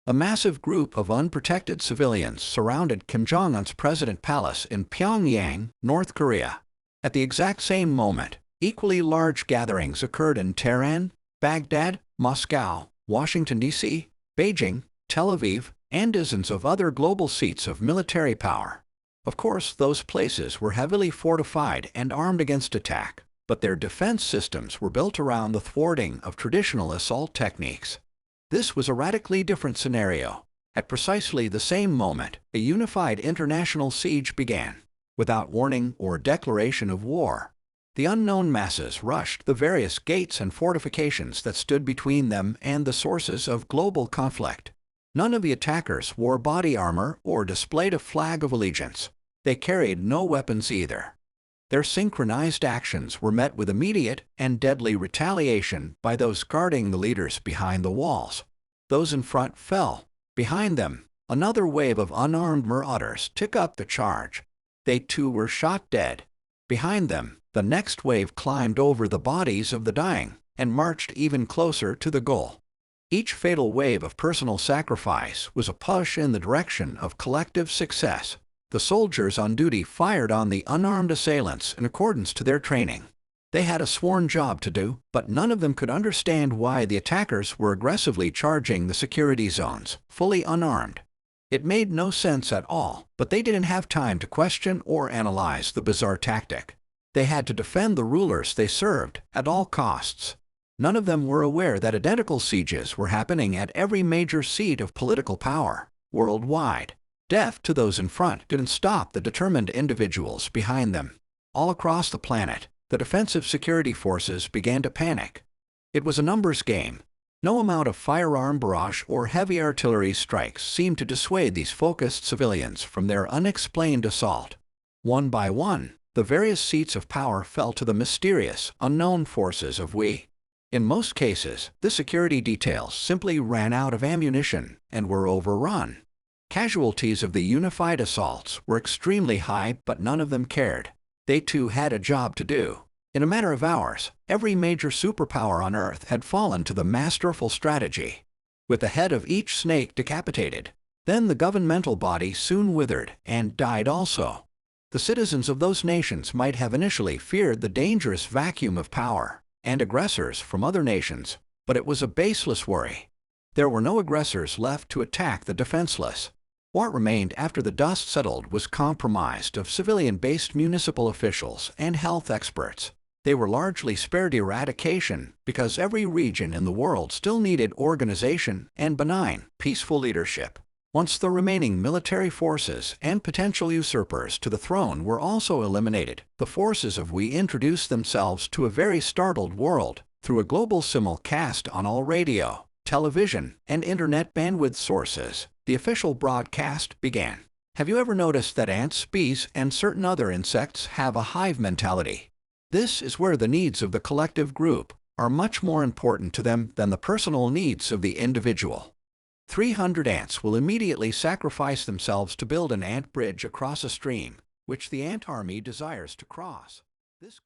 A massive group of unprotected civilians surrounded Kim Jong-un's President Palace in Pyongyang, North Korea. At the exact same moment, equally large gatherings occurred in Tehran, Baghdad, Moscow, Washington, D.C., Beijing, Tel Aviv, and dozens of other global seats of military power. Of course, those places were heavily fortified and armed against attack, but their defense systems were built around the thwarting of traditional assault techniques. This was a radically different scenario. At precisely the same moment, a unified international siege began. Without warning or declaration of war, the unknown masses rushed the various gates and fortifications that stood between them and the sources of global conflict. None of the attackers wore body armor or displayed a flag of allegiance. They carried no weapons either. Their synchronized actions were met with immediate and deadly retaliation by those guarding the leaders behind the walls. Those in front fell. Behind them, another wave of unarmed marauders took up the charge. They too were shot dead. Behind them, the next wave climbed over the bodies of the dying and marched even closer to the goal. Each fatal wave of personal sacrifice was a push in the direction of collective success. The soldiers on duty fired on the unarmed assailants in accordance to their training. They had a sworn job to do, but none of them could understand why the attackers were aggressively charging the security zones, fully unarmed. It made no sense at all, but they didn't have time to question or analyze the bizarre tactic. They had to defend the rulers they served at all costs. None of them were aware that identical sieges were happening at every major seat of political power worldwide. Death to those in front didn't stop the determined individuals behind them. All across the planet, the defensive security forces began to panic. It was a numbers game. No amount of firearm barrage or heavy artillery strikes seemed to dissuade these focused civilians from their unexplained assault. One by one, the various seats of power fell to the mysterious, unknown forces of we. In most cases, the security details simply ran out of ammunition and were overrun. Casualties of the unified assaults were extremely high, but none of them cared. They too had a job to do. In a matter of hours, every major superpower on Earth had fallen to the masterful strategy. With the head of each snake decapitated, then the governmental body soon withered and died also. The citizens of those nations might have initially feared the dangerous vacuum of power and aggressors from other nations, but it was a baseless worry. There were no aggressors left to attack the defenseless. What remained after the dust settled was compromised of civilian-based municipal officials and health experts. They were largely spared eradication because every region in the world still needed organization and benign, peaceful leadership. Once the remaining military forces and potential usurpers to the throne were also eliminated, the forces of we introduced themselves to a very startled world through a global simulcast on all radio, television, and internet bandwidth sources. The official broadcast began. Have you ever noticed that ants, bees, and certain other insects have a hive mentality? This is where the needs of the collective group are much more important to them than the personal needs of the individual. 300 ants will immediately sacrifice themselves to build an ant bridge across a stream, which the ant army desires to cross. This